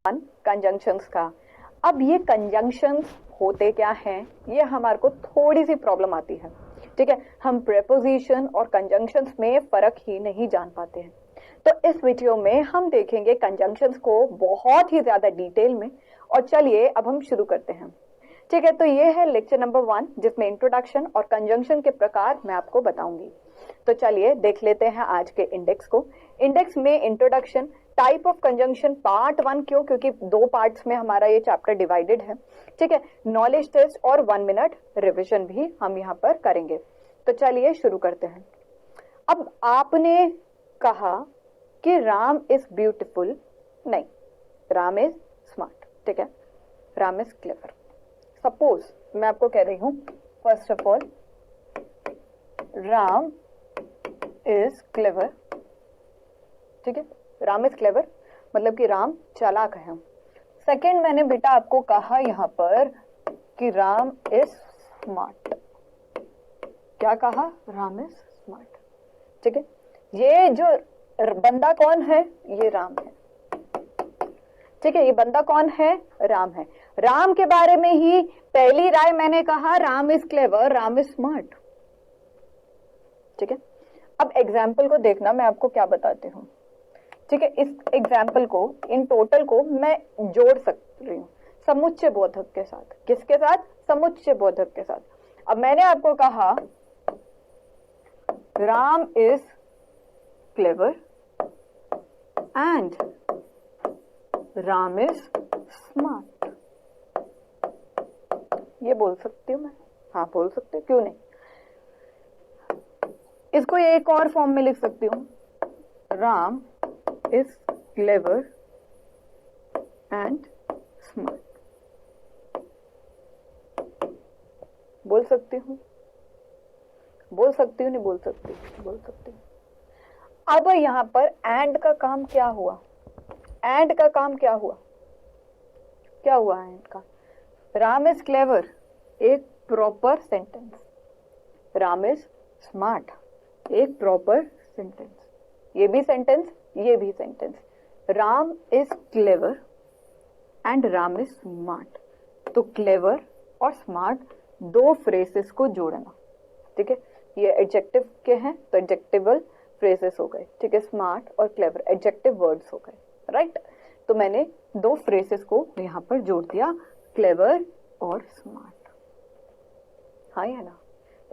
Conjunctions का। अब ये कंजंक्शंस होते क्या हैं, ये हमारे को थोड़ी सी प्रॉब्लम आती है, ठीक है। हम प्रेपोजिशन और कंजंक्शंस में फर्क ही नहीं जान पाते हैं। तो इस वीडियो में हम देखेंगे कंजंक्शंस को बहुत ही ज्यादा डिटेल में। और चलिए अब हम शुरू करते हैं, ठीक है। तो ये है लेक्चर नंबर 1, जिसमें इंट्रोडक्शन और कंजंक्शन के प्रकार मैं आपको बताऊंगी। तो चलिए देख लेते हैं आज के इंडेक्स को। इंडेक्स में introduction, type of conjunction part 1, क्यों, क्योंकि 2 पार्ट्स में हमारा ये चैप्टर डिवाइडेड है, ठीक है। नॉलेज टेस्ट और 1 मिनट रिविजन भी हम यहाँ पर करेंगे। तो चलिए शुरू करते हैं। अब आपने कहा कि राम इज ब्यूटिफुल, नहीं, राम इज स्मार्ट, ठीक है, राम इज क्लेवर। सपोज मैं आपको कह रही हूं, first of all Ram is clever, ठीक है, राम इज क्लेवर मतलब कि राम चालाक है। सेकेंड, मैंने बेटा आपको कहा यहां पर कि राम इज स्मार्ट। क्या कहा? राम इज स्मार्ट, ठीक है। ये जो बंदा कौन है? ये राम है, ठीक है। ये बंदा कौन है? राम है। राम के बारे में ही पहली राय मैंने कहा, Ram is clever, Ram is smart, ठीक है। अब एग्जाम्पल को देखना, मैं आपको क्या बताती हूँ, ठीक है। इस एग्जाम्पल को, इन टोटल को मैं जोड़ सकती हूँ समुच्चय बोधक के साथ। किसके साथ? समुच्चय बोधक के साथ। अब मैंने आपको कहा Ram is clever and Ram is smart, ये बोल सकती हूँ मैं, हाँ बोल सकती हूँ, क्यों नहीं। इसको एक और फॉर्म में लिख सकती हूँ, Ram is clever and smart, बोल सकती हूँ, बोल सकती हूँ, नहीं बोल सकती, बोल सकती हूँ। अब यहां पर एंड का काम क्या हुआ? एंड का काम क्या हुआ? क्या हुआ एंड का? राम इज क्लेवर एक proper sentence, Ram is smart एक प्रॉपर सेंटेंस, ये भी सेंटेंस, ये भी sentence. Ram is clever and Ram is smart, तो क्लेवर और स्मार्ट दो फ्रेजेस को जोड़ना, ठीक है। ये एडजेक्टिव के हैं तो एडजेक्टिवल फ्रेजेस हो गए, ठीक है। स्मार्ट और क्लेवर एडजेक्टिव वर्ड्स हो गए, राइट। तो मैंने दो फ्रेजेस को यहां पर जोड़ दिया, क्लेवर और स्मार्ट, हाँ या ना।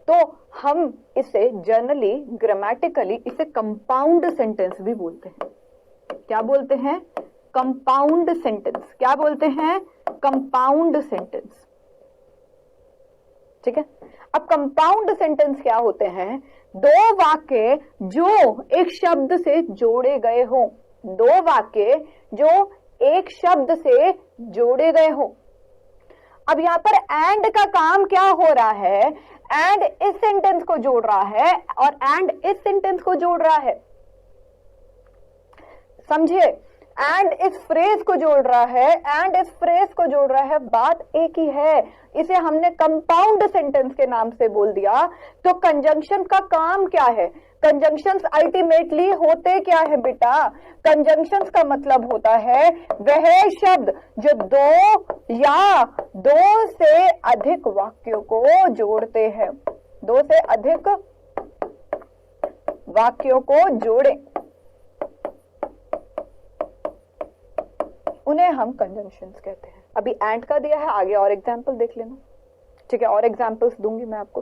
तो हम इसे जनरली ग्रामेटिकली इसे कंपाउंड सेंटेंस भी बोलते हैं। क्या बोलते हैं? Compound sentence. क्या बोलते हैं? कंपाउंड सेंटेंस, ठीक है। अब कंपाउंड सेंटेंस क्या होते हैं? दो वाक्य जो एक शब्द से जोड़े गए हो, दो वाक्य जो एक शब्द से जोड़े गए हो। अब यहां पर एंड का काम क्या हो रहा है? एंड इस सेंटेंस को जोड़ रहा है और एंड इस सेंटेंस को जोड़ रहा है, समझे। एंड इस फ्रेज को जोड़ रहा है, एंड इस फ्रेज को जोड़ रहा है, बात एक ही है। इसे हमने कंपाउंड सेंटेंस के नाम से बोल दिया। तो कंजंक्शन का काम क्या है? कंजंक्शंस अल्टीमेटली होते क्या है बेटा? कंजंक्शंस का मतलब होता है वह शब्द जो दो या दो से अधिक वाक्यों को जोड़ते हैं, दो से अधिक वाक्यों को जोड़े, उन्हें हम कंजंक्शंस कहते हैं। अभी एंड का दिया है, आगे और एग्जांपल देख लेना, ठीक है। और एग्जांपल्स दूंगी मैं आपको।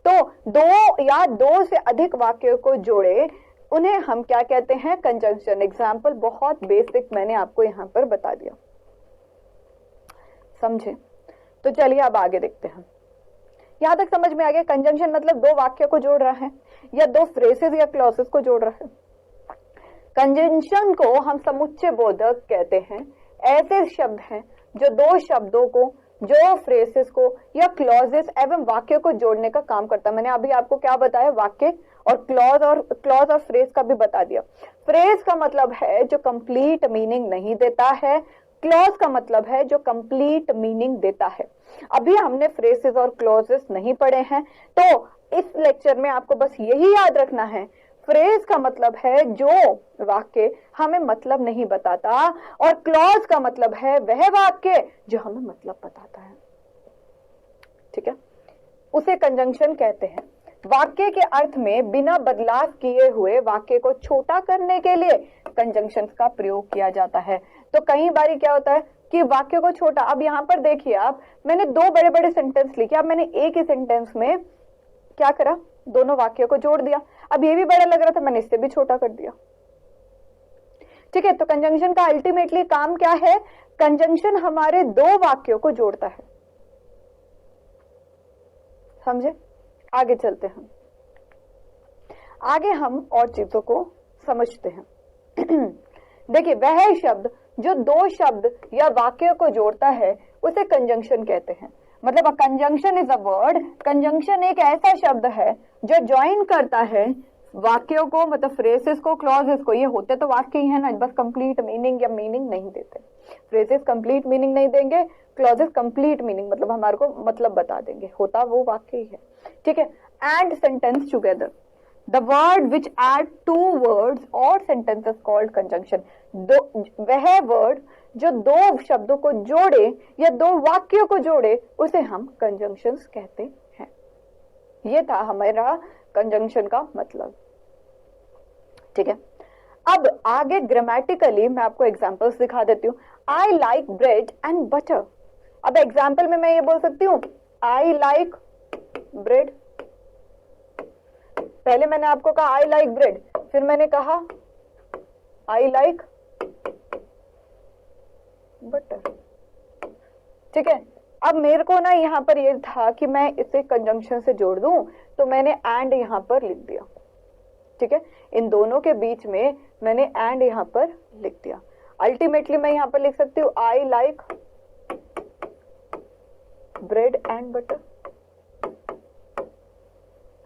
तो दो या दो से अधिक वाक्यों को जोड़े, उन्हें हम क्या कहते हैं? कंजंक्शन। एग्जांपल बहुत बेसिक मैंने आपको यहां पर बता दिया, समझे। तो चलिए अब आगे देखते हैं। यहां तक समझ में आ गया? कंजंक्शन मतलब दो वाक्य को जोड़ रहा है या दो फ्रेजेस या क्लॉजेस को जोड़ रहा है। कंजंक्शन को हम समुच्चय बोधक कहते हैं। ऐसे शब्द हैं जो दो शब्दों को, जो फ्रेजेस को या क्लॉजेस एवं वाक्य को जोड़ने का काम करता है। मैंने अभी आपको क्या बताया? वाक्य और क्लॉज और फ्रेज का भी बता दिया। फ्रेज का मतलब है जो कंप्लीट मीनिंग नहीं देता है, क्लॉज का मतलब है जो कंप्लीट मीनिंग देता है। अभी हमने फ्रेजेस और क्लॉजेस नहीं पढ़े हैं, तो इस लेक्चर में आपको बस यही याद रखना है, फ्रेज का मतलब है जो वाक्य हमें मतलब नहीं बताता, और क्लॉज का मतलब है वह वाक्य जो हमें मतलब बताता है। ठीक है, उसे कंजंक्शन कहते हैं। वाक्य के अर्थ में बिना बदलाव किए हुए वाक्य को छोटा करने के लिए कंजंक्शंस का प्रयोग किया जाता है। तो कई बारी क्या होता है कि वाक्य को छोटा, अब यहां पर देखिए आप, मैंने दो बड़े बड़े सेंटेंस लिखे, अब मैंने एक ही सेंटेंस में क्या करा, दोनों वाक्यों को जोड़ दिया। अब ये भी बड़ा लग रहा था, मैंने इससे भी छोटा कर दिया। ठीक है, तो कंजंक्शन का अल्टीमेटली काम क्या है? कंजंक्शन हमारे दो वाक्यों को जोड़ता है। समझे? आगे चलते हैं, आगे हम और चीजों को समझते हैं। देखिए, वह शब्द जो दो शब्द या वाक्य को जोड़ता है उसे कंजंक्शन कहते हैं। मतलब conjunction is a word, conjunction एक ऐसा शब्द है जो ज्वाइन करता है वाक्यों को, मतलब फ्रेजेस को, क्लॉजेस को। ये होते तो वाक्य ही है ना, बस कंप्लीट मीनिंग या मीनिंग नहीं देते। फ्रेजेस कंप्लीट मीनिंग नहीं देंगे, क्लॉजेस कंप्लीट मीनिंग मतलब हमारे को मतलब बता देंगे, होता वो वाक्य ही है। ठीक है, and sentence together, the word which add two words और सेंटेंसेस कॉल्ड कंजंक्शन। वह वर्ड जो दो शब्दों को जोड़े या दो वाक्यों को जोड़े उसे हम कंजंक्शंस कहते हैं। ये था हमारा कंजंक्शन का मतलब। ठीक है, अब आगे ग्रामेटिकली मैं आपको एग्जांपल्स दिखा देती हूं। I like bread and butter. अब एग्जांपल में मैं ये बोल सकती हूं आई लाइक ब्रेड। पहले मैंने आपको कहा आई लाइक ब्रेड, फिर मैंने कहा आई लाइक बटर। ठीक है, अब मेरे को ना यहां पर ये था कि मैं इसे कंजंक्शन से जोड़ दूं, तो मैंने एंड यहां पर लिख दिया। ठीक है, इन दोनों के बीच में मैंने एंड यहां पर लिख दिया। अल्टीमेटली मैं यहां पर लिख सकती हूँ I like bread and butter.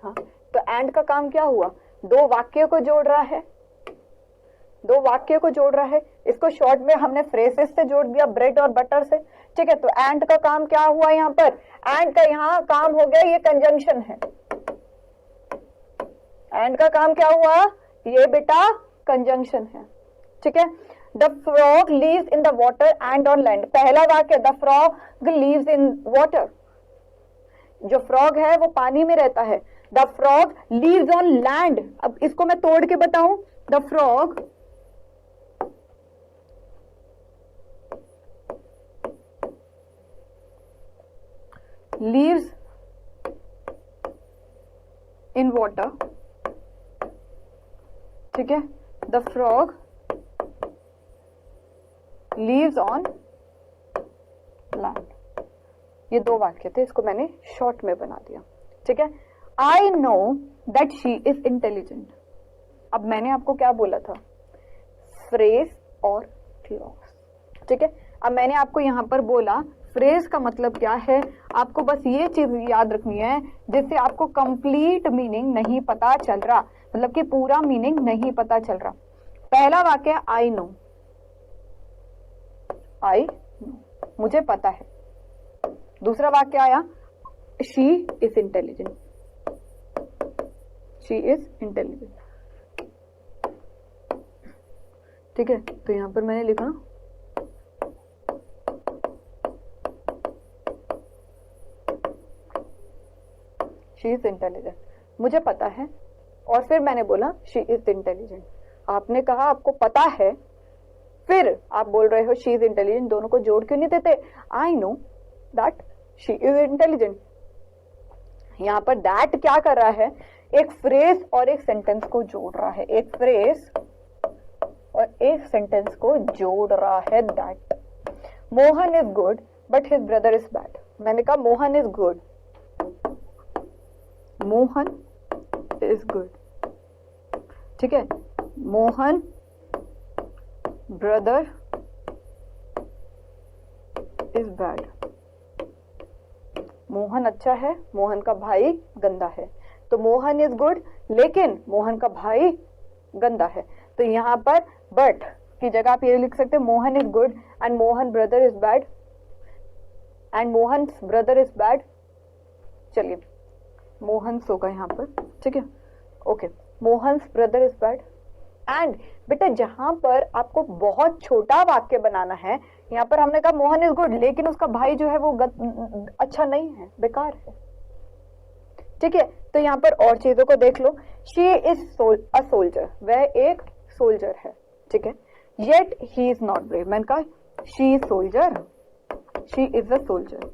हाँ, तो एंड का काम क्या हुआ? दो वाक्य को जोड़ रहा है, दो वाक्य को जोड़ रहा है। इसको शॉर्ट में हमने फ्रेजेस से जोड़ दिया, ब्रेड और बटर से। ठीक है, तो एंड का काम क्या हुआ यहाँ पर? एंड का यहाँ काम हो गया, ये कंजंक्शन है। एंड का काम क्या हुआ? ये बेटा कंजंक्शन है। ठीक है, the frog leaves in the water and on land. पहला वाक्य the frog leaves in water, जो फ्रॉग है वो पानी में रहता है। The frog leaves on land. अब इसको मैं तोड़ के बताऊं, the frog leaves in water. ठीक है, the frog leaves on land. ये दो वाक्य थे, इसको मैंने शॉर्ट में बना दिया। ठीक है, I know that she is intelligent. अब मैंने आपको क्या बोला था? फ्रेज और क्लॉज। ठीक है, अब मैंने आपको यहां पर बोला फ्रेज का मतलब क्या है। आपको बस ये चीज याद रखनी है जिससे आपको कंप्लीट मीनिंग नहीं पता चल रहा, मतलब कि पूरा मीनिंग नहीं पता चल रहा। पहला वाक्य आई नो, आई नो, मुझे पता है। दूसरा वाक्य आया she is intelligent, she is intelligent. ठीक है, तो यहां पर मैंने लिखा शी इज इंटेलिजेंट, मुझे पता है, और फिर मैंने बोला शी इज इंटेलिजेंट। आपने कहा आपको पता है, फिर आप बोल रहे हो शी इज इंटेलिजेंट। दोनों को जोड़ क्यों नहीं देते? I know that she is intelligent. यहां पर दैट क्या कर रहा है? एक फ्रेज और एक सेंटेंस को जोड़ रहा है, एक फ्रेज और एक सेंटेंस को जोड़ रहा है। That Mohan is good but his brother is bad. मैंने कहा Mohan is good, Mohan is good. ठीक है, Mohan brother is bad. Mohan अच्छा है, मोहन का भाई गंदा है। तो मोहन इज गुड, लेकिन मोहन का भाई गंदा है। तो यहां पर बट की जगह आप ये लिख सकते हैं Mohan is good and Mohan brother is bad, and Mohan brother is bad. चलिए मोहन होगा यहां पर। ठीक है, okay. Mohan's brother is bad. And बेटा जहां पर आपको बहुत छोटा वाक्य बनाना है, यहाँ पर हमने कहा मोहन इज गुड, लेकिन उसका भाई जो है वो अच्छा नहीं है, बेकार है। ठीक है, तो यहाँ पर और चीजों को देख लो। शी इज अ सोल्जर, वह एक सोल्जर है। ठीक है, yet he is not brave, मैंने कहा she is soldier, she is a soldier.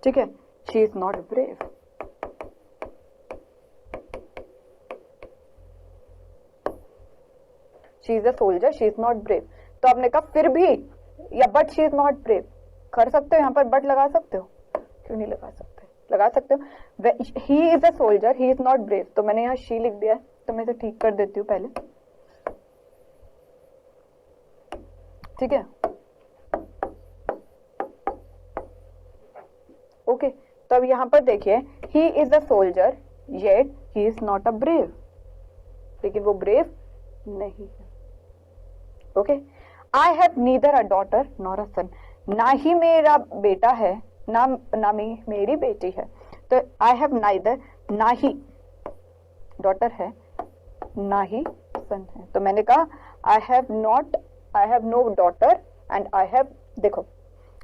ठीक है, she is not brave. She is a soldier, she is not brave. तो आपने कहा फिर भी, या but she is not brave कर सकते हो, यहाँ पर बट लगा सकते हो, क्यों नहीं लगा सकते, लगा सकते हो। ही is a soldier, he is not brave, तो मैंने यहाँ शी लिख दिया है, तो मैं इसे ठीक कर देती हूँ पहले। ठीक है, ओके। तो अब यहाँ पर देखिए, he is a soldier yet he is not a brave, लेकिन वो ब्रेव नहीं है। Okay, I have neither a daughter nor a son, ना ही मेरा बेटा है ना मेरी बेटी है। तो आई हैव नाइदर, ना ही डॉटर है ना ही सन है। तो मैंने कहा I have no daughter and I have, देखो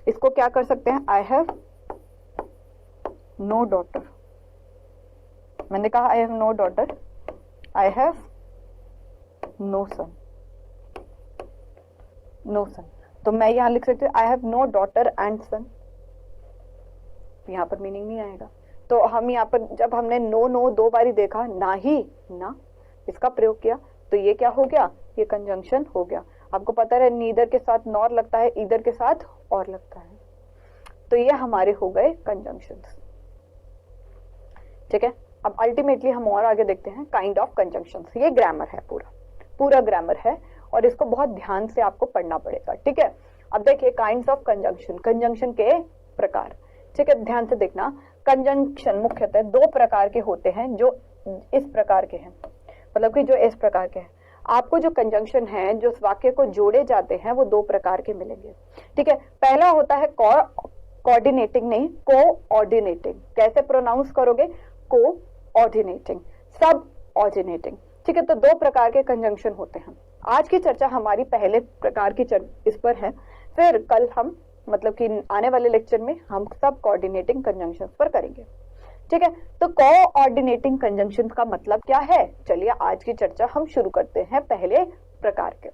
इसको क्या कर सकते हैं, आई हैव नो डॉटर, मैंने कहा I have no daughter, I have no son, no son. तो मैं यहां लिख सकती हूँ I have no daughter and son, यहां पर मीनिंग नहीं आएगा। तो हम यहाँ पर जब हमने नो दो बारी देखा, ना ही ना इसका प्रयोग किया, तो ये क्या हो गया, ये कंजंक्शन हो गया। आपको पता है नीदर के साथ नॉर लगता है, ईदर के साथ और लगता है, तो ये हमारे हो गए कंजंक्शंस। ठीक है, अब अल्टीमेटली हम और आगे देखते हैं काइंड ऑफ कंजंक्शंस। ये ग्रामर है, पूरा ग्रामर है, और इसको बहुत ध्यान से आपको पढ़ना पड़ेगा। ठीक है, अब देखिए काइंड्स ऑफ कंजंक्शन, कंजंक्शन के प्रकार। ठीक है, ध्यान से देखना, कंजंक्शन मुख्यतः दो प्रकार के होते हैं, जो इस प्रकार के हैं, मतलब कि जो इस प्रकार के हैं। आपको जो कंजंक्शन है, जो वाक्य को जोड़े जाते हैं, वो दो प्रकार के मिलेंगे। ठीक है, पहला होता है कोऑर्डिनेटिंग, नहीं कोऑर्डिनेटिंग। कैसे प्रोनाउंस करोगे, कोऑर्डिनेटिंग, सब ऑर्डिनेटिंग। ठीक है, तो दो प्रकार के कंजंक्शन होते हैं। आज की चर्चा हमारी पहले प्रकार की इस पर है, फिर कल हम मतलब कि आने वाले लेक्चर में हम सब कोऑर्डिनेटिंग कंजंक्शन पर करेंगे। ठीक है, तो कोऑर्डिनेटिंग कंजंक्शन का मतलब क्या है, चलिए आज की चर्चा हम शुरू करते हैं पहले प्रकार के।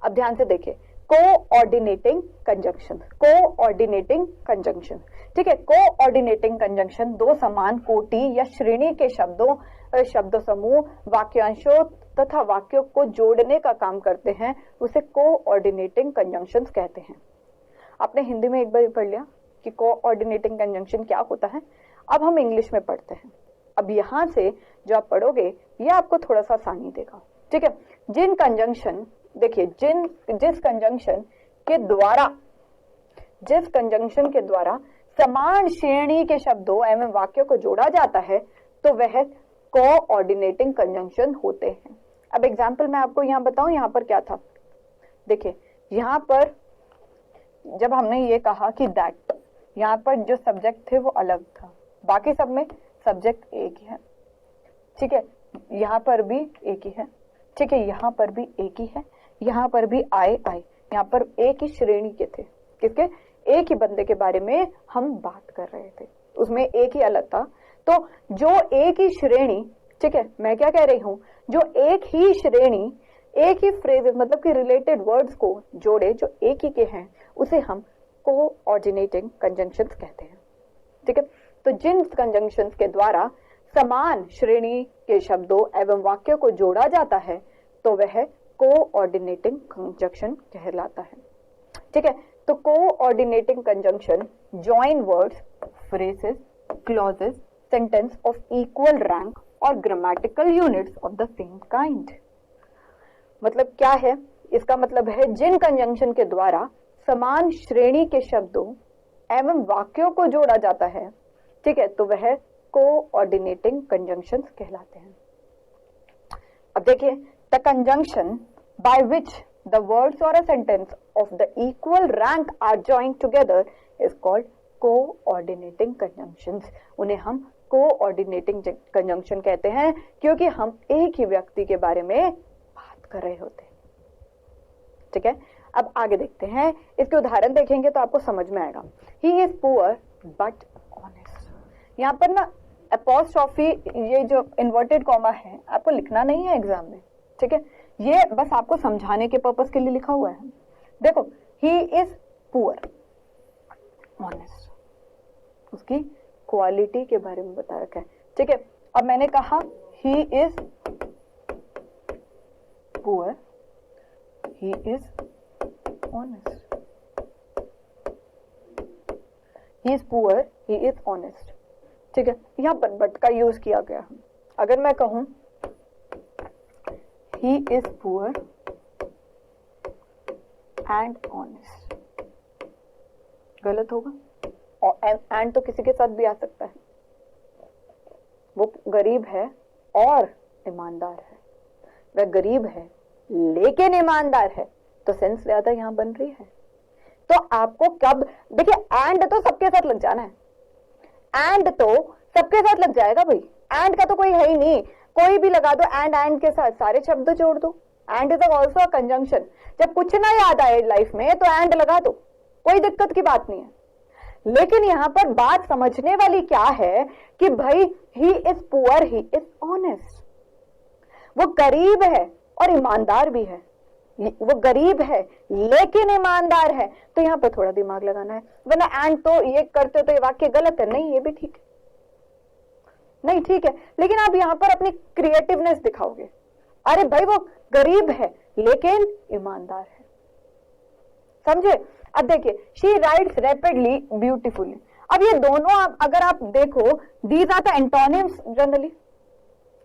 अब ध्यान से देखिए, कोऑर्डिनेटिंग कंजंक्शन, कोऑर्डिनेटिंग कंजंक्शन। ठीक है, कोऑर्डिनेटिंग कंजंक्शन दो समान कोटि या श्रेणी के शब्द समूह, वाक्यांशों तथा वाक्यों को जोड़ने का काम करते हैं, उसे कोऑर्डिनेटिंग कंजंक्शंस कहते हैं। आपने हिंदी में एक बार पढ़ लिया कि कोऑर्डिनेटिंग कंजंक्शन क्या होता है, अब हम इंग्लिश में पढ़ते हैं। अब यहां से जो आप पढ़ोगे ये आपको थोड़ा सा आसानी देगा। ठीक है, जिन कंजंक्शन, देखिए जिस कंजंक्शन के द्वारा समान श्रेणी के शब्दों एवं वाक्यों को जोड़ा जाता है, तो वह कोऑर्डिनेटिंग कंजंक्शन होते हैं। अब एग्जाम्पल मैं आपको यहाँ बताऊं, यहाँ पर क्या था, देखिए यहाँ पर जब हमने ये कहा कि दैट, यहाँ पर जो सब्जेक्ट थे वो अलग था, बाकी सब में सब्जेक्ट एक ही है। ठीक है, यहाँ पर भी एक ही है। ठीक है, यहाँ पर भी एक ही है, यहाँ पर भी आए, यहाँ पर एक ही श्रेणी के थे, किसके, एक ही बंदे के बारे में हम बात कर रहे थे, उसमें एक ही अलग था। तो जो एक ही श्रेणी, ठीक है, मैं क्या कह रही हूं, जो एक ही श्रेणी, एक ही फ्रेजेस मतलब कि रिलेटेड वर्ड्स को जोड़े, जो एक ही के हैं, उसे हम कोऑर्डिनेटिंग कंजंक्शंस कहते हैं। ठीक है, तो जिन कंजंक्शंस के द्वारा समान श्रेणी के शब्दों एवं वाक्यों को जोड़ा जाता है, तो वह कोऑर्डिनेटिंग कंजंक्शन कहलाता है। ठीक है, तो coordinating conjunction join words, phrases, clauses, sentence of equal rank और grammatical units of the same kind. मतलब क्या है, इसका मतलब है जिन कंजंक्शन के द्वारा समान श्रेणी के शब्दों एवं वाक्यों को जोड़ा जाता है, ठीक है, तो वह कोऑर्डिनेटिंग कंजंक्शंस कहलाते हैं। अब देखिए, the conjunction by which the words और a sentence of the equal rank are joined together is called coordinating conjunctions. उन्हें हम कोऑर्डिनेटिंग कंजंक्शन कहते हैं, क्योंकि हम एक ही व्यक्ति के बारे में बात कर रहे होते हैं। ठीक है, अब आगे देखते हैं, इसके उदाहरण देखेंगे तो आपको समझ में आएगा। He is poor but honest. यहाँ पर ना अपॉस्ट्रोफी, ये जो इन्वर्टेड कॉमा है, आपको लिखना नहीं है एग्जाम में, ठीक है, ये बस आपको समझाने के पर्पस के लिए लिखा हुआ है। देखो, ही इज पुअर ऑनेस्ट, उसकी क्वालिटी के बारे में बता रखा है। ठीक है, अब मैंने कहा he is poor, he is honest, he is poor, he is honest. ठीक है, यहां पर बट का यूज किया गया है। अगर मैं कहूं he is poor and honest, गलत होगा। और एंड तो किसी के साथ भी आ सकता है। वो गरीब है और ईमानदार है, वह गरीब है लेकिन ईमानदार है, तो सेंस ज्यादा यहां बन रही है। तो आपको कब, देखिए एंड तो सबके साथ लग जाना है, एंड तो सबके साथ लग जाएगा भाई, एंड का तो कोई है ही नहीं, कोई भी लगा दो एंड के साथ सारे शब्द जोड़ दो। And is also a conjunction. जब कुछ ना याद आए लाइफ में तो एंड लगा दो, कोई दिक्कत की बात नहीं है। लेकिन यहां पर बात समझने वाली क्या है कि भाई he is poor, he is honest, वो गरीब है और ईमानदार भी है। वो गरीब है लेकिन ईमानदार है, तो यहां पर थोड़ा दिमाग लगाना है, वरना एंड तो ये करते तो ये वाक्य गलत है। नहीं, ये भी ठीक है, नहीं ठीक है, लेकिन आप यहां पर अपनी क्रिएटिवनेस दिखाओगे। अरे भाई वो गरीब है लेकिन ईमानदार है, समझे। अब देखिए, शी राइट्स रैपिडली ब्यूटीफुली। अब ये दोनों अगर आप देखो, these are the antonyms, generally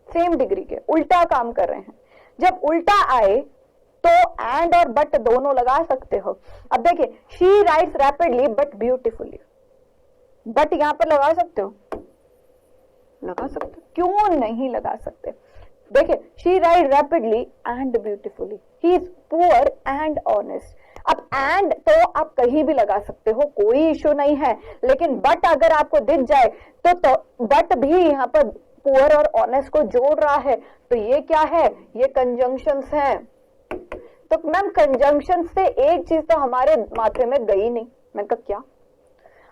same degree के, उल्टा काम कर रहे हैं। जब उल्टा आए तो एंड और बट दोनों लगा सकते हो। अब देखिए, she writes rapidly but beautifully, but यहां पर लगा सकते हो, लगा सकते हो, क्यों नहीं लगा सकते। देखिए, she write rapidly and beautifully, he is poor and honest. अब एंड तो आप कहीं भी लगा सकते हो, कोई इश्यू नहीं है, लेकिन बट अगर आपको दिख जाए तो बट भी यहाँ पर पुअर और ऑनेस्ट को जोड़ रहा है, तो ये क्या है, ये कंजंक्शंस हैं। तो मैम कंजंक्शन से एक चीज तो हमारे माथे में गई नहीं। मैं कहा क्या,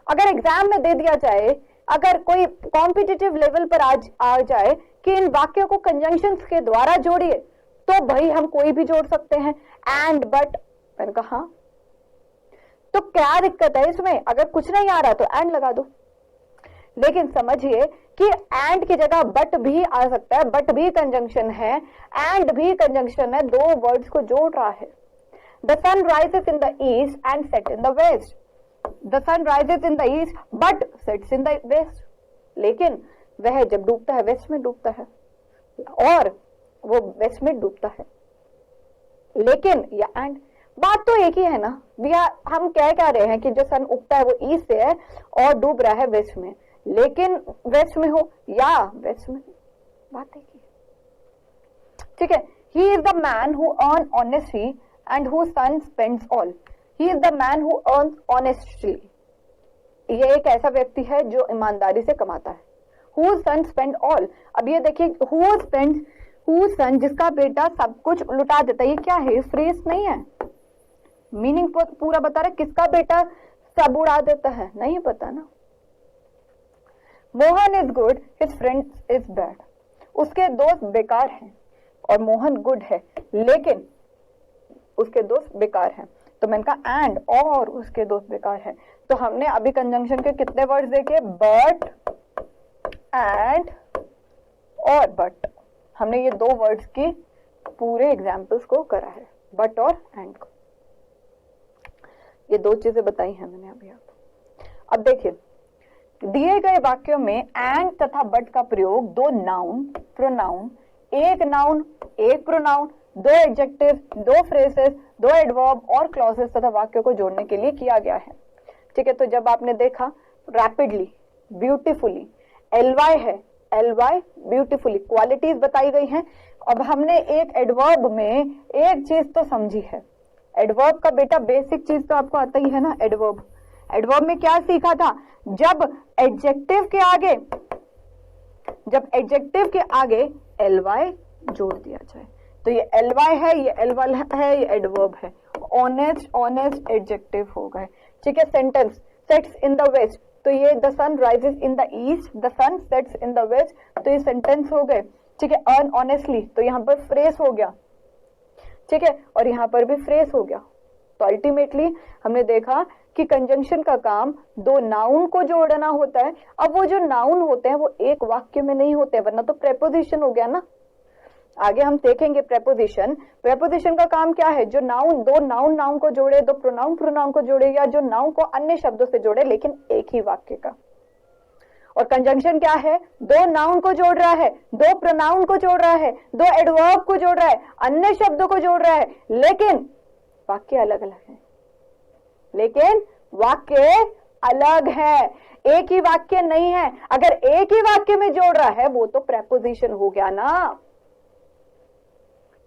अगर एग्जाम में दे दिया जाए, अगर कोई कॉम्पिटिटिव लेवल पर आ जाए कि इन वाक्यों को कंजंक्शंस के द्वारा जोड़िए, तो भाई हम कोई भी जोड़ सकते हैं, एंड बट। मैंने कहा हाँ, तो क्या दिक्कत है इसमें, अगर कुछ नहीं आ रहा तो एंड लगा दो। लेकिन समझिए कि एंड की जगह बट भी आ सकता है, बट भी कंजंक्शन है, एंड भी कंजंक्शन है, दो वर्ड्स को जोड़ रहा है। The sun rises in the east and set in the west. The sun rises in the east but sets in the west. लेकिन वह जब डूबता है वेस्ट में डूबता है, और वो वेस्ट में डूबता है। लेकिन या एंड, बात तो एक ही है ना भैया। हम क्या रहे हैं कि जो सन उगता है वो ईस्ट से है और डूब रहा है वेस्ट में, लेकिन वेस्ट में हो या वेस्ट में, बात एक ही है। ठीक है, he is the man who earn honestly and who son spends all. He is the man who earn honestly, ये एक ऐसा व्यक्ति है जो ईमानदारी से कमाता है। हु सन स्पेंड ऑल, अब ये देखिए, हु स्पेंड्स, हु सन जिसका बेटा सब कुछ लुटा देता है, ये क्या है, फ्रेज नहीं है, मीनिंग पूरा बता रहा है। किसका बेटा सब उड़ा देता है, नहीं पता ना। Mohan is good, his friend is bad. उसके दोस्त बेकार हैं और मोहन गुड है, लेकिन उसके दोस्त बेकार हैं। तो मैंने कहा एंड और उसके दोस्त बेकार हैं। तो हमने अभी कंजंक्शन के कितने वर्ड्स देखे, बट, एंड और बट। हमने ये दो वर्ड्स की पूरे एग्जाम्पल्स को करा है, बट और एंड को। ये दो चीजें बताई हैं मैंने अभी आपको। अब देखिए, दिए गए वाक्यों में एंड तथा बट का प्रयोग दो नाउन, प्रोनाउन, एक नाउन एक प्रोनाउन, दो एडजेक्टिव, दो फ्रेजेस, दो एडवर्ब और क्लॉजेस तथा वाक्यों को जोड़ने के लिए किया गया है। ठीक है, तो जब आपने देखा रैपिडली, ब्यूटीफुली, एलवाई है, एलवाई ब्यूटीफुली, क्वालिटीज बताई गई हैं। अब हमने एक एडवर्ब में एक चीज तो समझी है, एडवर्ब का बेटा बेसिक चीज तो आपको आता ही है ना। एडवर्ब, एडवर्ब में क्या सीखा था, जब एडजेक्टिव के आगे जब एडजेक्टिव के आगे ly जोड़ दिया जाए। तो ये ly है, ये ly है, ये एडवर्ब है। ऑनेस्ट, ऑनेस्ट एडजेक्टिव हो गए। ठीक है, sentence sets in the west, तो ये the sun rises in the east, the sun sets in the west, तो ये सेंटेंस हो गए। ठीक है, अर्न ऑनेस्टली, तो यहाँ पर फ्रेज हो गया। ठीक है, और यहाँ पर भी फ्रेज हो गया। तो अल्टीमेटली हमने देखा कि कंजंक्शन का काम दो नाउन को जोड़ना होता है। अब वो जो नाउन होते हैं वो एक वाक्य में नहीं होते, वरना तो प्रेपोजिशन हो गया ना। आगे हम देखेंगे प्रेपोजिशन। प्रेपोजिशन का काम क्या है? जो नाउन, दो नाउन नाउन को जोड़े, दो प्रोनाउन प्रोनाउन को जोड़े, या जो नाउन को अन्य शब्दों से जोड़े लेकिन एक ही वाक्य का। और कंजंक्शन क्या है? दो नाउन को जोड़ रहा है, दो प्रोनाउन को जोड़ रहा है, दो एडवर्ब को जोड़ रहा है, अन्य शब्दों को जोड़ रहा है, लेकिन वाक्य अलग अलग है। लेकिन वाक्य अलग है, एक ही वाक्य नहीं है। अगर एक ही वाक्य में जोड़ रहा है वो तो प्रेपोजिशन हो गया ना,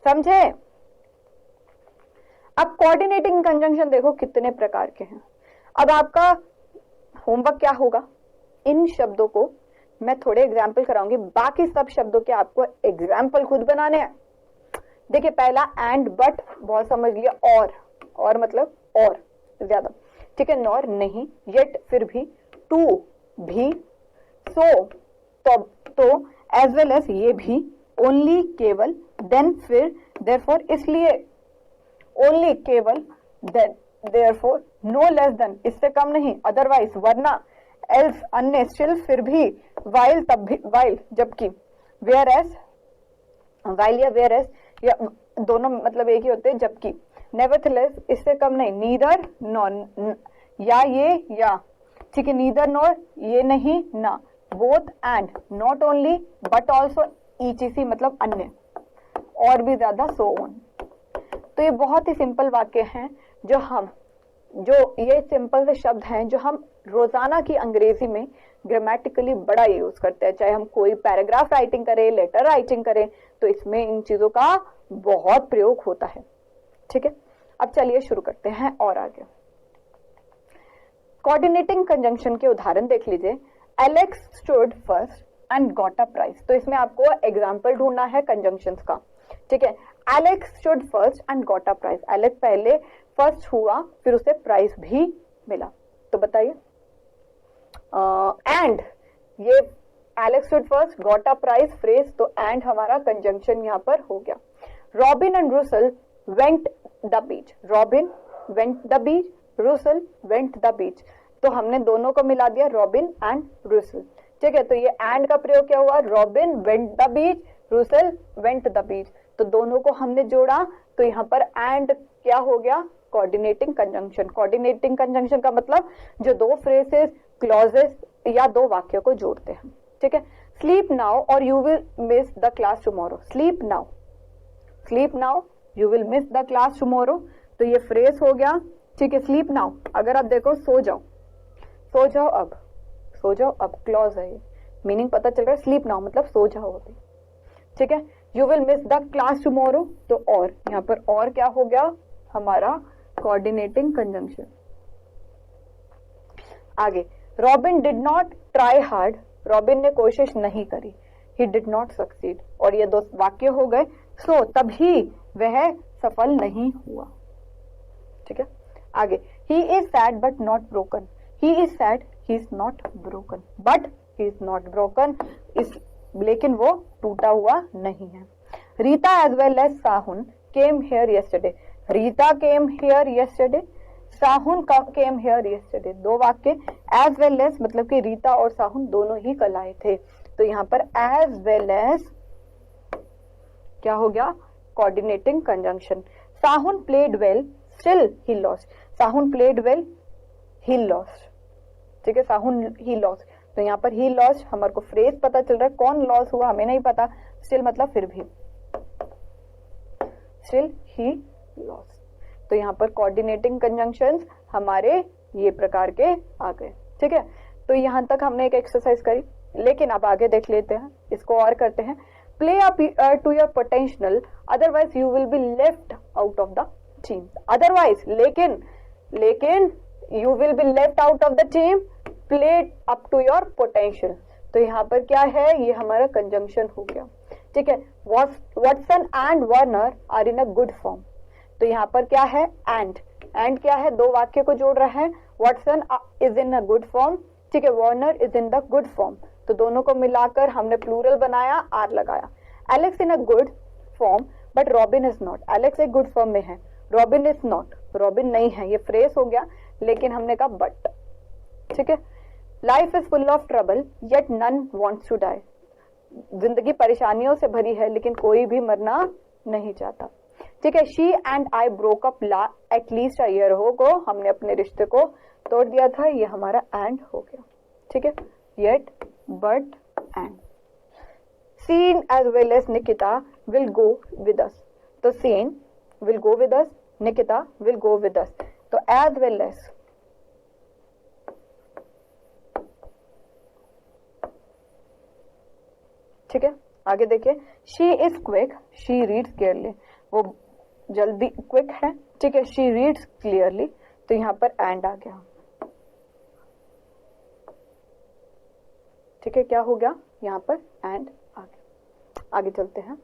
समझे? अब कोऑर्डिनेटिंग कंजंक्शन देखो कितने प्रकार के हैं। अब आपका होमवर्क क्या होगा? इन शब्दों को मैं थोड़े एग्जाम्पल कराऊंगी, बाकी सब शब्दों के आपको एग्जाम्पल खुद बनाने हैं। देखिए, पहला एंड, बट बहुत समझ लिया, और मतलब और ज्यादा। ठीक है, नॉर नहीं, येट फिर भी, टू भी, सो तो एज वेल एज ये भी, ओनली केवल, देन फिर, देयरफॉर इसलिए, ओनली केवल, then therefore, no less than इससे कम नहीं, अदरवाइज वरना, एल्स अन्य, स्टिल फिर भी, वाइल तब भी, वाइल जबकि, वेयर एज, वाइल या वेयर एज या दोनों मतलब एक ही होते हैं, जबकि, नेवरथलेस इससे कम नहीं, नीदर नॉर या ये या, ठीक है, नीदर नॉर ये नहीं ना, both and, not only but also, each मतलब अन्य, और भी ज्यादा, सो ऑन। तो ये बहुत ही सिंपल वाक्य हैं जो ये सिंपल से शब्द हैं जो हम रोजाना की अंग्रेजी में ग्रामेटिकली बड़ा यूज करते हैं। चाहे हम कोई पैराग्राफ राइटिंग करें, लेटर राइटिंग करें, तो इसमें इन चीजों का बहुत प्रयोग होता है। ठीक है, अब चलिए शुरू करते हैं और आगे। कोऑर्डिनेटिंग कंजंक्शन के उदाहरण देख लीजिए। Alex stood first and got a prize. तो इसमें आपको एग्जाम्पल ढूंढना है कंजंक्शंस का। ठीक है, Alex stood first and got a prize. Alex पहले फर्स्ट हुआ, फिर उसे प्राइज भी मिला। तो बताइए, एंड, ये Alex stood first, got a prize phrase, तो एंड हमारा कंजंक्शन यहाँ पर हो गया। Robin and Russell went the beach. Robin went the beach, Russell went the beach, तो हमने दोनों को मिला दिया, रॉबिन एंड रूसल। ठीक है, तो ये एंड का प्रयोग क्या हुआ? Robin went the beach, Russell went the beach, तो दोनों को हमने जोड़ा, तो यहाँ पर एंड क्या हो गया? Coordinating conjunction. कोऑर्डिनेटिंग कंजंक्शन का मतलब जो दो फ्रेजेस, क्लॉजेस या दो वाक्यों को जोड़ते हैं। ठीक है, स्लीप नाउ और you will miss the class tomorrow. Sleep now, sleep now, you will miss the class tomorrow, तो ये फ्रेज हो गया। ठीक है, स्लीप नाउ, अगर आप देखो सो जाओ, सो जाओ अब, सो जाओ अब क्लॉज है, मीनिंग पता चल रहा है। स्लीप नाउ मतलब सो जाओ अभी। ठीक है, you will miss the class tomorrow, तो और यहाँ पर और क्या हो गया? हमारा कोऑर्डिनेटिंग कंजंक्शन। आगे, robin did not try hard. Robin ने कोशिश नहीं करी, ही डिड नॉट सक्सीड, और ये दो वाक्य हो गए, सो तभी वह सफल नहीं हुआ। ठीक है, आगे, he is sad but not broken. He is sad, he is not broken, but he is not broken, इस लेकिन वो टूटा हुआ नहीं है। Rita as well as Sahun came here yesterday. Rita came here yesterday, Sahun came here yesterday, दो वाक्य। एज वेल एज मतलब कि रीता और साहुन दोनों ही कल आए थे, तो यहाँ पर एज वेल एज क्या हो गया? Coordinating conjunction. Sahun played well, still he lost. Sahun played well, he lost. ठीक है, साहुन ही लॉस्ट, तो यहाँ पर ही लॉस्ट, हमारे को फ्रेज पता चल रहा है, कौन लॉस हुआ हमें नहीं पता। स्टिल मतलब फिर भी, स्टिल ही लॉस्ट, तो यहाँ पर कोऑर्डिनेटिंग कंजंक्शंस हमारे ये प्रकार के आ गए। ठीक है, तो यहाँ तक हमने एक एक्सरसाइज करी, लेकिन अब आगे देख लेते हैं, इसको और करते हैं। Play up to your potential, otherwise you will be left out of the team. Otherwise, लेकिन you will be left out of the team, play up to your potential, तो यहाँ पर क्या है, ये हमारा कंजंक्शन हो गया, ठीक है। Watson and Warner are in a good form, तो यहाँ पर क्या है, एंड क्या है, दो वाक्य को जोड़ रहा है। Watson is in a good form, ठीक है, Warner is in the good form, तो दोनों को मिलाकर हमने प्लूरल बनाया, आर लगाया। Alex in a good form but robin is not, Alex एक गुड फॉर्म में है, रॉबिन इज नॉट, रॉबिन नहीं है, ये फ्रेज हो गया, लेकिन हमने कहा बट, ठीक है। Life is full of trouble yet none wants to die, जिंदगी परेशानियों से भरी है लेकिन कोई भी मरना नहीं चाहता, ठीक है। She and I broke up at least a year हो, हमने अपने रिश्ते को तोड़ दिया था, ये हमारा एंड हो गया, ठीक है। Yet but and. Sean as well as Nikita will go with us, तो Sean will go with us, Nikita will go with us, तो एज वेल एज, ठीक है। आगे देखिए, she is quick she reads clearly, वो जल्दी क्विक है, ठीक है, शी रीड्स क्लियरली, तो यहां पर एंड आ गया, ठीक है। क्या हो गया, यहां पर एंड आ गया। आगे चलते हैं।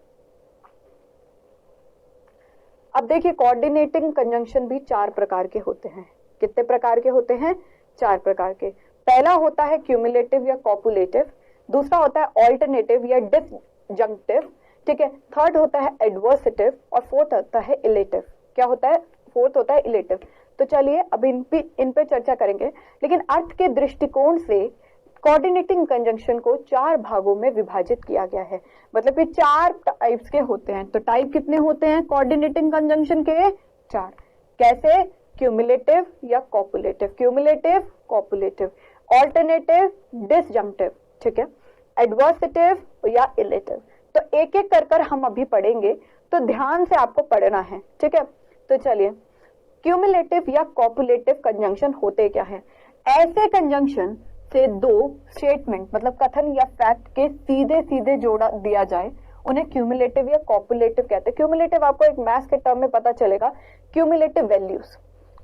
अब देखिए, कोऑर्डिनेटिंग कंजंक्शन भी 4 प्रकार के होते हैं। कितने प्रकार के होते हैं, 4 प्रकार के। पहला होता है क्यूमुलेटिव या कॉपुलेटिव, दूसरा होता है ऑल्टरनेटिव या डिसजंक्टिव, ठीक है, थर्ड होता है एडवर्सिटिव, और फोर्थ होता है इलेटिव। क्या होता है, फोर्थ होता है इलेटिव। तो चलिए अब इन पे चर्चा करेंगे, लेकिन अर्थ के दृष्टिकोण से कोऑर्डिनेटिंग कंजंक्शन को 4 भागों में विभाजित किया गया है, मतलब कि 4 टाइप्स के होते हैं। तो टाइप कितने होते हैं कोऑर्डिनेटिंग कंजंक्शन के, 4। कैसे, क्यूमुलेटिव या कॉपुलेटिव, क्यूमुलेटिव, कॉपुलेटिव, ऑल्टरनेटिव, डिसजंक्टिव, ठीक है, एडवर्सिटिव या इलेटिव। तो एक एक कर हम अभी पढ़ेंगे, तो ध्यान से आपको पढ़ना है, ठीक है। तो चलिए, क्यूमुलेटिव या कॉपुलेटिव कंजंक्शन होते क्या है, ऐसे कंजंक्शन से 2 स्टेटमेंट मतलब कथन या फैक्ट के सीधे सीधे जोड़ा दिया जाए, उन्हें क्यूमुलेटिव या कॉपुलेटिव कहते हैं। क्यूमुलेटिव आपको एक मैथ्स के टर्म में पता चलेगा, क्यूमुलेटिव वैल्यूज,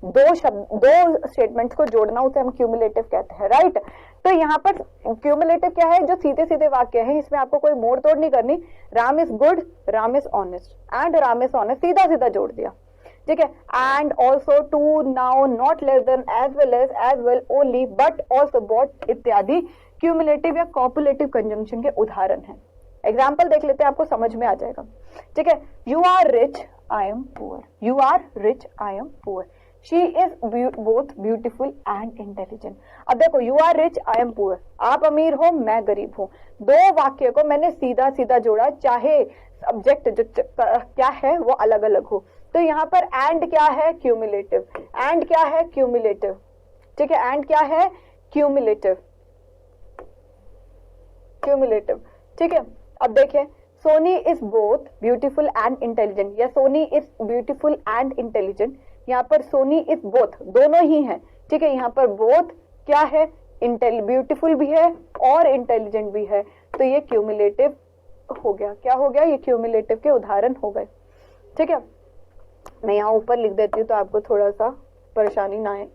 2 स्टेटमेंट्स को जोड़ना, उसे हम क्यूमुलेटिव कहते हैं, राइट। तो यहाँ पर क्यूमुलेटिव क्या है, जो सीधे सीधे वाक्य है, इसमें आपको कोई मोड़ तोड़ नहीं करनी। Ram is good, Ram is honest, and Ram is honest, सीधा सीधा जोड़ दिया, ठीक है। And also, too, now, not less than, as well, only, but, also, both इत्यादि क्यूमुलेटिव या कॉपुलेटिव कंजंक्शन के उदाहरण हैं। एग्जाम्पल देख लेते हैं, आपको समझ में आ जाएगा, ठीक है। You are rich I am poor, you are rich I am poor, she is both beautiful and intelligent. अब देखो, you are rich I am poor, आप अमीर हो मैं गरीब हूं, 2 वाक्य को मैंने सीधा सीधा जोड़ा, चाहे सब्जेक्ट जो क्या है वो अलग अलग हो। तो यहाँ पर एंड क्या है, क्यूमुलेटिव, एंड क्या है, क्यूमुलेटिव, ठीक है, एंड क्या है, क्यूमुलेटिव, क्यूमुलेटिव, ठीक है। अब देखिए, Soni is both beautiful and intelligent, या Soni is beautiful and intelligent, यहाँ पर सोनी इज बोथ, दोनों ही हैं, ठीक है। यहाँ पर बोथ क्या है, ब्यूटीफुल भी है और इंटेलिजेंट भी है, तो ये क्यूमुलेटिव हो गया। क्या हो गया, ये क्यूमुलेटिव के उदाहरण हो गए, ठीक है। मैं यहाँ ऊपर लिख देती हूँ तो आपको थोड़ा सा परेशानी ना आए,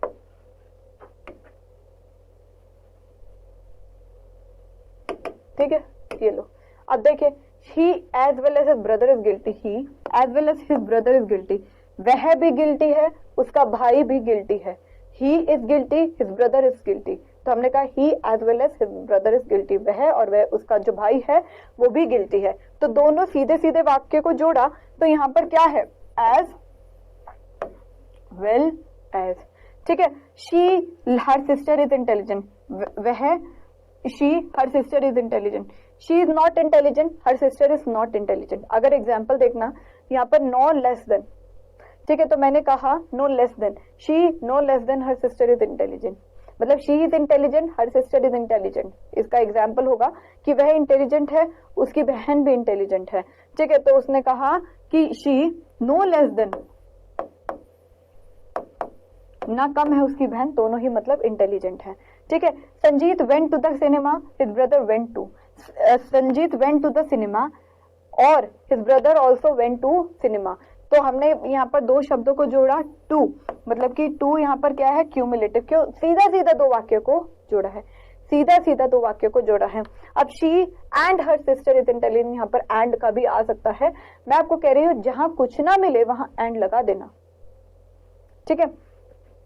ठीक है। ये लो, अब देखिए, he as well as his brother is guilty, he as well as his brother is guilty, वह भी गिल्टी है, उसका भाई भी गिल्टी है। he is guilty, his brother is guilty, तो हमने कहा he as well as his brother is guilty, वह और वह उसका जो भाई है वो भी गिल्टी है। तो दोनों सीधे सीधे वाक्य को जोड़ा, तो यहाँ पर क्या है, as well as, ठीक है। she her sister is intelligent, वह she her sister is intelligent, she is not intelligent, her sister is not intelligent। अगर एग्जाम्पल देखना, यहाँ पर no less than, ठीक है, तो मैंने कहा no less than, she no less than her sister is intelligent, मतलब she is intelligent, her sister is intelligent। इसका एग्जाम्पल होगा कि वह इंटेलिजेंट है, उसकी बहन भी इंटेलिजेंट है, ठीक है। तो उसने कहा कि she no less than, ना कम है उसकी बहन, दोनों ही मतलब इंटेलिजेंट है, ठीक है। Sanjeet went to the cinema, his brother went to, Sanjeet went to the cinema और his brother also went to cinema. तो हमने यहाँ पर 2 शब्दों को जोड़ा, टू, मतलब कि टू यहाँ पर क्या है, क्यूमुलेटिव, क्यों, सीधा सीधा 2 वाक्य को जोड़ा है। सीधा सीधा दो वाक्य को जोड़ा है। अब she and her sister is intelligent, यहाँ पर एंड का भी आ सकता है। मैं आपको कह रही हूँ जहां कुछ ना मिले वहां एंड लगा देना, ठीक है।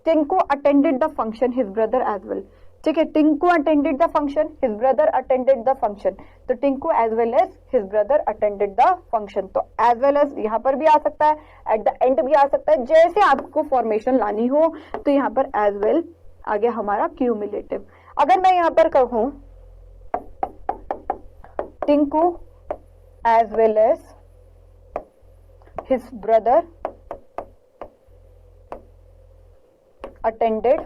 Tinku attended the function, his brother as well, ठीक है। Tinku attended the function, his brother attended the function, तो Tinku as well as his brother attended the function, तो एज वेल एज यहाँ पर भी आ सकता है, एट द एंड भी आ सकता है, जैसे आपको फॉर्मेशन लानी हो। तो यहाँ पर एज वेल आ गया हमारा क्यूमुलेटिव। अगर मैं यहाँ पर कहूं Tinku as well as his brother attended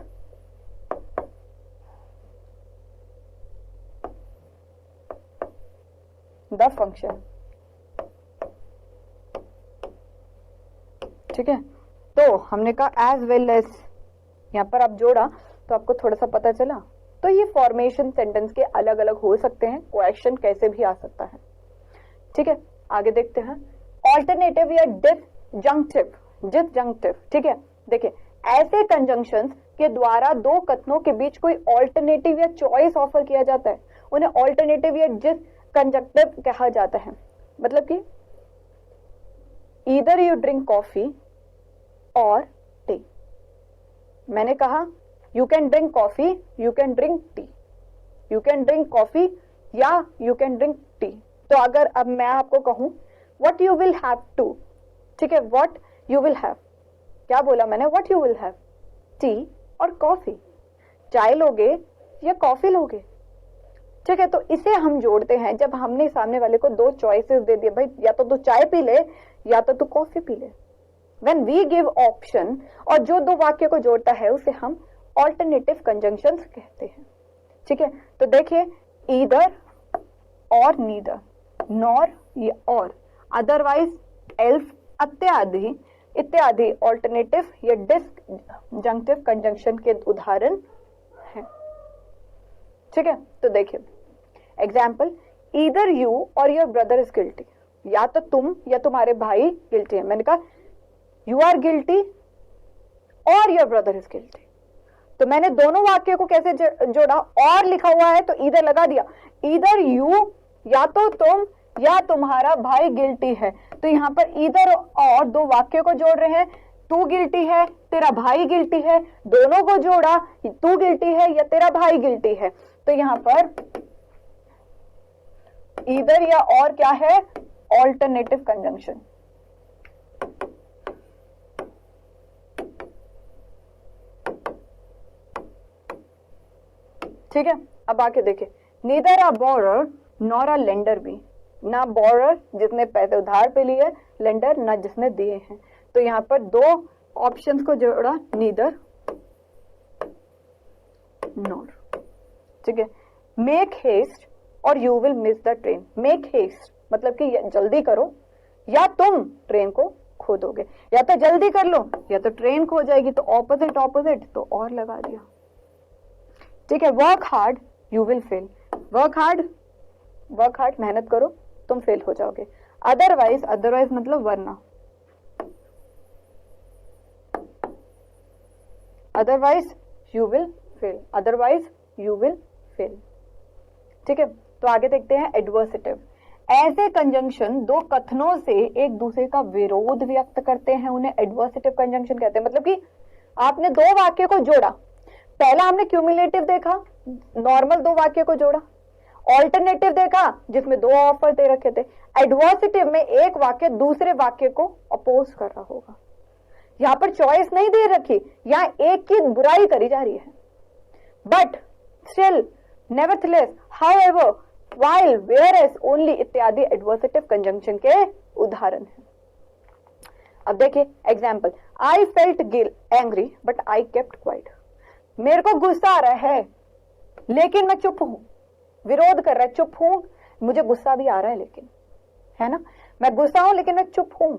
the function, ठीक है। तो हमने कहा एज वेल एज, यहां पर आप जोड़ा तो आपको थोड़ा सा पता चला। तो ये फॉर्मेशन सेंटेंस के अलग अलग हो सकते हैं, क्वेश्चन कैसे भी आ सकता है, ठीक है। आगे देखते हैं ऑल्टरनेटिव या डिसजंक्टिव, डिसजंक्टिव, ठीक है। देखिए ऐसे कंजंक्शंस के द्वारा दो कथनों के बीच कोई ऑल्टरनेटिव या चॉइस ऑफर किया जाता है, उन्हें ऑल्टरनेटिव या डिसकंजक्टिव कहा जाता है। मतलब कि ईदर यू ड्रिंक कॉफी और टी, मैंने कहा you can drink coffee, you can drink tea, you can drink coffee या यू कैन ड्रिंक टी। तो अगर अब मैं आपको कहूं what you will have to, ठीक है, व्हाट यू विल हैव, क्या बोला मैंने, what you will have, tea और कॉफी, चाय लोगे या कॉफी लोगे, ठीक है। तो इसे हम जोड़ते हैं जब हमने सामने वाले को दो चॉइसेस दे दिए, भाई या तो तू चाय पी ले या तो तू कॉफी पी ले। व्हेन वी गिव ऑप्शन, और जो दो वाक्य को जोड़ता है उसे हम ऑल्टरनेटिव कंजंक्शंस कहते हैं, ठीक है। तो देखिए ईदर और नीदर, नॉर या और, अदरवाइज, एल्स, इत्यादि इत्यादि ऑल्टरनेटिव या डिसजंक्टिव कंजंक्शन के उदाहरण हैं, ठीक है। तो देखिए एग्जाम्पल, ईदर यू और योर ब्रदर इज गिल्टी, या तो तुम या तुम्हारे भाई गिल्टी है। मैंने कहा यू आर गिल्टी और योर ब्रदर इज गिल्टी, तो मैंने दोनों वाक्य को कैसे जोड़ा, और लिखा हुआ है तो ईदर लगा दिया, ईदर यू या तो तुम या तुम्हारा भाई गिल्टी है। तो यहाँ पर ईदर और दो वाक्य को जोड़ रहे हैं, तू गिल्टी है, तेरा भाई गिल्टी है, दोनों को जोड़ा, तू गिल्टी है या तेरा भाई गिल्टी है। तो यहाँ पर ईदर या और क्या है, ऑल्टरनेटिव कंजंक्शन, ठीक है। अब आके देखे neither a borrower nor a lender be, ना बोरर जिसने पैसे उधार पे लिए, लेंडर ना जिसने दिए हैं। तो यहाँ पर दो ऑप्शंस को जोड़ा, नीदर नॉर, ठीक है। मेक हेस्ट और you will miss the train, make haste मतलब कि जल्दी करो या तुम ट्रेन को खो दोगे, या तो जल्दी कर लो या तो ट्रेन खो जाएगी। तो ऑपोजिट ऑपोजिट, तो और लगा दिया, ठीक है। Work hard you will fail, work hard, work hard मेहनत करो तुम फेल हो जाओगे। अदरवाइज, अदरवाइज मतलब वरना, otherwise you will fail, otherwise you will fail, ठीक है। तो आगे देखते हैं एडवर्सिटिव। ऐसे कंजंक्शन दो कथनों से एक दूसरे का विरोध व्यक्त करते हैं, उन्हें एडवर्सिटिव कंजंक्शन कहते हैं। मतलब कि आपने दो वाक्य को जोड़ा, पहला हमने क्यूमुलेटिव देखा, नॉर्मल दो वाक्य को जोड़ा, ऑल्टरनेटिव देखा जिसमें दो ऑफर दे रखे थे, एडवर्सिटिव में एक वाक्य दूसरे वाक्य को अपोज कर रहा होगा। यहां पर चॉइस नहीं दे रखी, यहां एक की बुराई करी जा रही है। But still, nevertheless, however, while, whereas, only इत्यादि एडवर्सिटिव कंजंक्शन के उदाहरण हैं। अब देखिए example, I felt angry but I kept quiet, मेरे को गुस्सा आ रहा है लेकिन मैं चुप हूं, विरोध कर रहा है, चुप हूं, मुझे गुस्सा भी आ रहा है लेकिन, है ना, मैं गुस्सा हूं लेकिन मैं चुप हूं।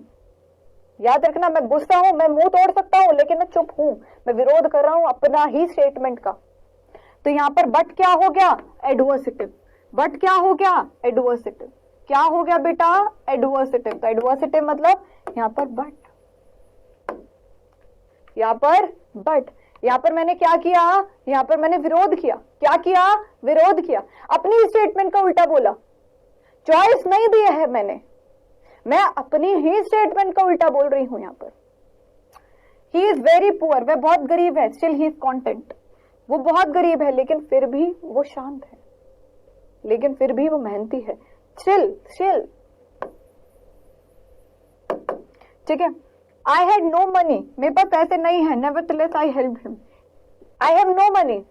याद रखना, मैं गुस्सा हूं, मैं मुंह तोड़ सकता हूं लेकिन मैं चुप हूं, मैं विरोध कर रहा हूं अपना ही स्टेटमेंट का। तो यहां पर बट क्या हो गया, एडवर्सिटिव, बट क्या हो गया, एडवर्सिटिव, क्या हो गया बेटा, एडवर्सिटिव। तो एडवर्सिटिव मतलब यहां पर बट, यहां पर बट, यहाँ पर मैंने क्या किया, यहाँ पर मैंने विरोध किया। क्या किया, विरोध किया, अपनी स्टेटमेंट का उल्टा बोला। चॉइस नहीं दिया है मैंने, मैं अपनी ही स्टेटमेंट का उल्टा बोल रही हूं। यहाँ पर ही इज वेरी पुअर, वह बहुत गरीब है, स्टिल ही इज कॉन्टेंट, वो बहुत गरीब है लेकिन फिर भी वो शांत है, लेकिन फिर भी वो मेहनती है। स्टिल ठीक है। आई हैड नो मनी, मेरे पास पैसे नहीं है, nevertheless I help him. I have no money,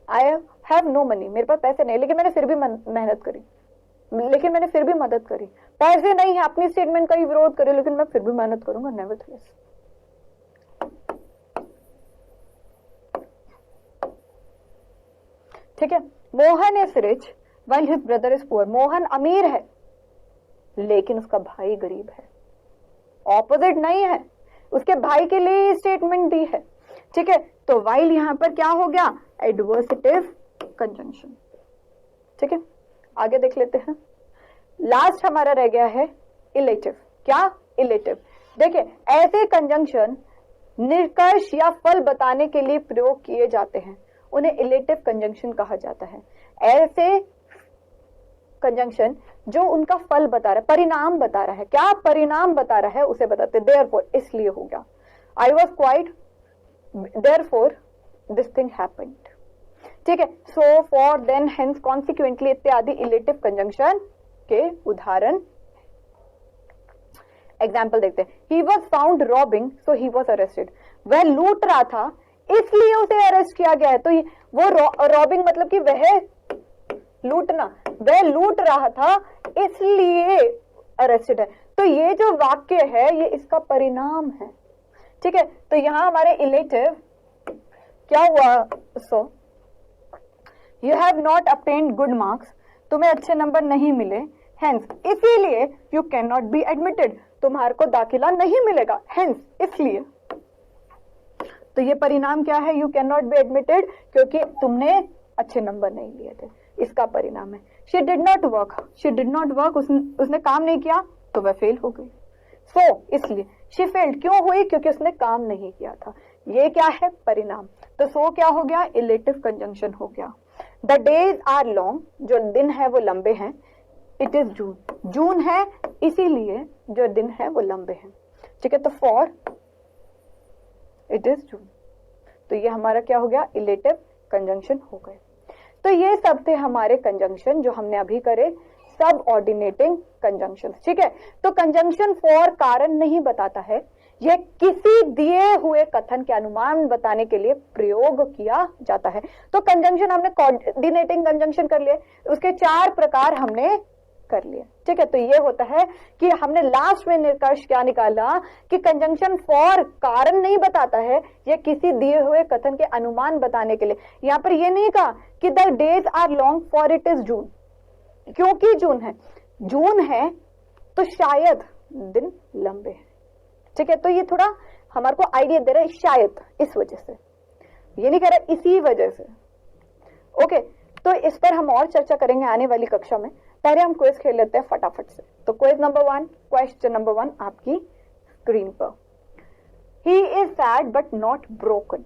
I have no money, मेरे पास पैसे नहीं लेकिन मैंने फिर भी मेहनत करी, लेकिन मैंने फिर भी मदद करी। पैसे नहीं है, अपनी स्टेटमेंट का ही विरोध करे, लेकिन मैं फिर भी मेहनत करूंगा, नेवरदलेस। ठीक है। Mohan is rich while his brother is poor, Mohan अमीर है लेकिन उसका भाई गरीब है। ऑपोजिट नहीं है, उसके भाई के लिए स्टेटमेंट दी है। ठीक है, तो व्हाइल यहां पर क्या हो गया, एडवर्सिटिव कंजंक्शन। ठीक है, आगे देख लेते हैं। लास्ट हमारा रह गया है इलेटिव। क्या, इलेटिव। देखिए, ऐसे कंजंक्शन निष्कर्ष या फल बताने के लिए प्रयोग किए जाते हैं, उन्हें इलेटिव कंजंक्शन कहा जाता है। ऐसे कंजंक्शन जो उनका फल बता रहा है, परिणाम बता रहा है। क्या परिणाम बता रहा है, उसे बताते। देयरफॉर, इसलिए हो गया। I was quite, therefore this thing happened. ठीक है, सो, फॉर, देन, हेंस, कॉन्सिक्वेंटली इत्यादि इलेटिव कंजंक्शन के उदाहरण। एग्जाम्पल देखते हैं। He was found robbing, so he was arrested, वह लूट रहा था इसलिए उसे अरेस्ट किया गया है। तो वो रॉबिंग मतलब कि वह लूटना, वह लूट रहा था इसलिए अरेस्टेड है। तो ये जो वाक्य है ये इसका परिणाम है। ठीक है, तो यहां हमारे इलेटिव क्या हुआ, so you have not obtained good marks, तुम्हें अच्छे नंबर नहीं मिले, हेंस, इसीलिए you can not be admitted, तुम्हारे को दाखिला नहीं मिलेगा, हेंस, इसलिए। तो ये परिणाम क्या है, you can not be admitted, क्योंकि तुमने अच्छे नंबर नहीं लिए थे, इसका परिणाम है। She did not work, she did not work, उसने काम नहीं किया तो वह फेल हो गई। सो, इसलिए शी फेल्ड, क्यों हुई, क्योंकि उसने काम नहीं किया था। ये क्या है, परिणाम। तो सो क्या हो गया, इलेटिव कंजंक्शन हो गया। द डेज आर लॉन्ग, जो दिन है वो लंबे हैं। इट इज जून, जून है इसीलिए जो दिन है वो लंबे हैं। ठीक है, तो फॉर इट इज जून, तो ये हमारा क्या हो गया, इलेटिव कंजंक्शन हो गए। तो ये सब थे हमारे कंजंक्शन जो हमने अभी करे, सब ऑर्डिनेटिंग कंजंक्शन। ठीक है, तो कंजंक्शन फॉर कारण नहीं बताता है, यह किसी दिए हुए कथन के अनुमान बताने के लिए प्रयोग किया जाता है। तो कंजंक्शन हमने कोऑर्डिनेटिंग कंजंक्शन कर लिए, उसके 4 प्रकार हमने कर लिए। ठीक है, तो ये होता है कि हमने लास्ट में निष्कर्ष क्या निकाला कि कंजंक्शन फॉर कारण नहीं बताता है, यह किसी दिए हुए कथन के अनुमान बताने के लिए। यहां पर यह नहीं कहा कि the days are long for it is June, क्योंकि जून है, जून है तो शायद दिन लंबे हैं। ठीक है, तो ये थोड़ा हमारे को आइडिया दे रहा है, शायद इस वजह से, ये नहीं कह रहा इसी वजह से। ओके, तो इस पर हम और चर्चा करेंगे आने वाली कक्षा में। पहले हम क्विज खेल लेते हैं फटाफट से। तो क्विज नंबर 1, क्वेश्चन नंबर 1 आपकी स्क्रीन पर। He is sad but not broken,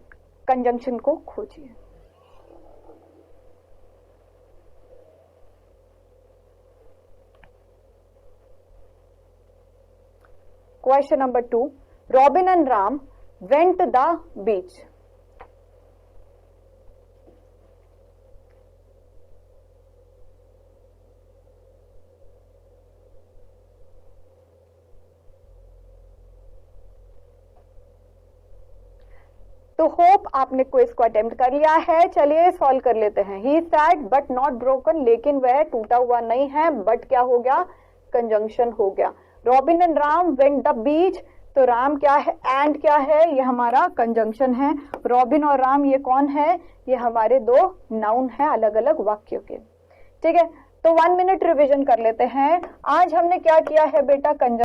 conjunction को खोजिए। Question number 2, Robin and Ram went the beach. तो होप आपने क्विज को अटेम्प्ट कर लिया है। चलिए सॉल्व कर लेते हैं। ही सैड बट नॉट ब्रोकन, लेकिन वह टूटा हुआ नहीं है, बट क्या हो गया, कंजंक्शन हो गया। Robin and Ram went the beach, तो राम क्या है, एंड क्या है, ये हमारा कंजंक्शन है। रॉबिन और राम ये कौन है, ये हमारे 2 नाउन है अलग अलग वाक्यों के। ठीक है, तो 1 मिनट रिविजन कर लेते हैं। आज हमने क्या किया है बेटा, कंजंक्शन